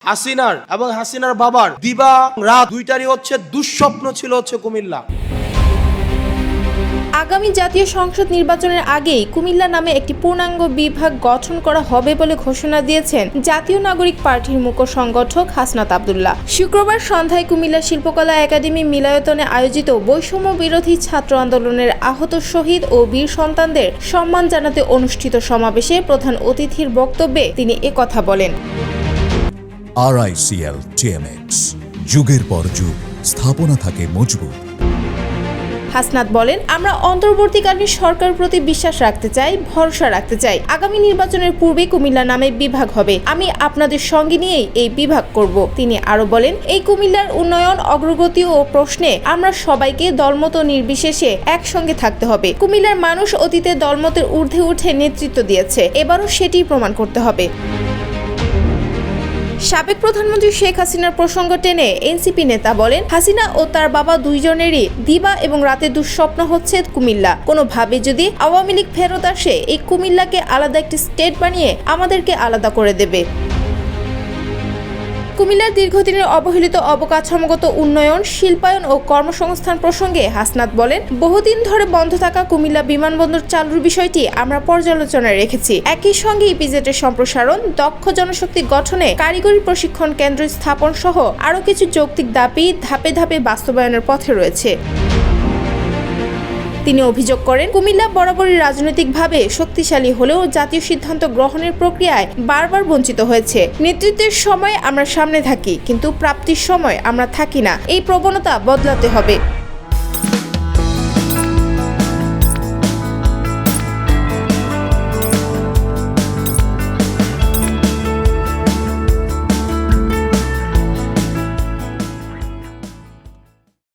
হাসিনার এবং হাসিনার বাবার দিবা রাত দুইটারই দুঃস্বপ্ন ছিল কুমিল্লা। আগামী জাতীয় সংসদ নির্বাচনের আগেই কুমিল্লা নামে একটি পূর্ণাঙ্গ বিভাগ গঠন করা হবে বলে ঘোষণা দিয়েছেন জাতীয় নাগরিক পার্টির মুখ্য সংগঠক হাসনাত আব্দুল্লাহ। শুক্রবার সন্ধ্যায় কুমিল্লা শিল্পকলা একাডেমি মিলনায়তনে আয়োজিত বৈষম্য বিরোধী ছাত্র আন্দোলনের আহত শহীদ ও বীর সন্তানদের সম্মান জানাতে অনুষ্ঠিত সমাবেশে প্রধান অতিথির বক্তব্যে তিনি একথা বলেন। RICL TMX, যুগের পর যুগ স্থাপনা থাকে মজবুত। হাসনাত বলেন, আমরা অন্তর্বর্তীকালীন সরকারের প্রতি বিশ্বাস রাখতে চাই, ভরসা রাখতে চাই। আগামী নির্বাচনের পূর্বে কুমিল্লা নামে বিভাগ হবে। আমি আপনাদের সঙ্গে নিয়েই এই বিভাগ করব। তিনি আরো বলেন, এই কুমিল্লার উন্নয়ন, অগ্রগতি ও প্রশ্নে আমরা সবাইকে দলমত নির্বিশেষে একসঙ্গে থাকতে হবে। কুমিল্লার মানুষ অতীতে দলমতের ঊর্ধ্বে উঠে নেতৃত্ব দিয়েছে, এবারও সেটি প্রমাণ করতে হবে। সাবেক প্রধানমন্ত্রী শেখ হাসিনার প্রসঙ্গ টেনে এনসিপি নেতা বলেন, হাসিনা ও তার বাবা দুইজনেরই দিবা এবং রাতে দুঃস্বপ্ন হচ্ছে কুমিল্লা। কোনোভাবে যদি আওয়ামী লীগ ফেরত আসে, এই কুমিল্লাকে আলাদা একটি স্টেট বানিয়ে আমাদেরকে আলাদা করে দেবে। কুমিল্লার দীর্ঘদিনের অবহেলিত অবকাঠামোগত উন্নয়ন, শিল্পায়ন ও কর্মসংস্থান প্রসঙ্গে হাসনাত বলেন, বহুদিন ধরে বন্ধ থাকা কুমিল্লা বিমানবন্দর চালুর বিষয়টি আমরা পর্যালোচনায় রেখেছি। একই সঙ্গে ইপিজেডের সম্প্রসারণ, দক্ষ জনশক্তি গঠনে কারিগরি প্রশিক্ষণ কেন্দ্র স্থাপন সহ আরও কিছু যৌক্তিক দাবি ধাপে ধাপে বাস্তবায়নের পথে রয়েছে। তিনি অভিযোগ করেন, কুমিল্লা বরাবরই রাজনৈতিকভাবে শক্তিশালী হলেও জাতীয় সিদ্ধান্ত গ্রহণের প্রক্রিয়ায় বারবার বঞ্চিত হয়েছে। নেতৃত্বের সময় আমরা সামনে থাকি, কিন্তু প্রাপ্তির সময় আমরা থাকি না। এই প্রবণতা বদলাতে হবে।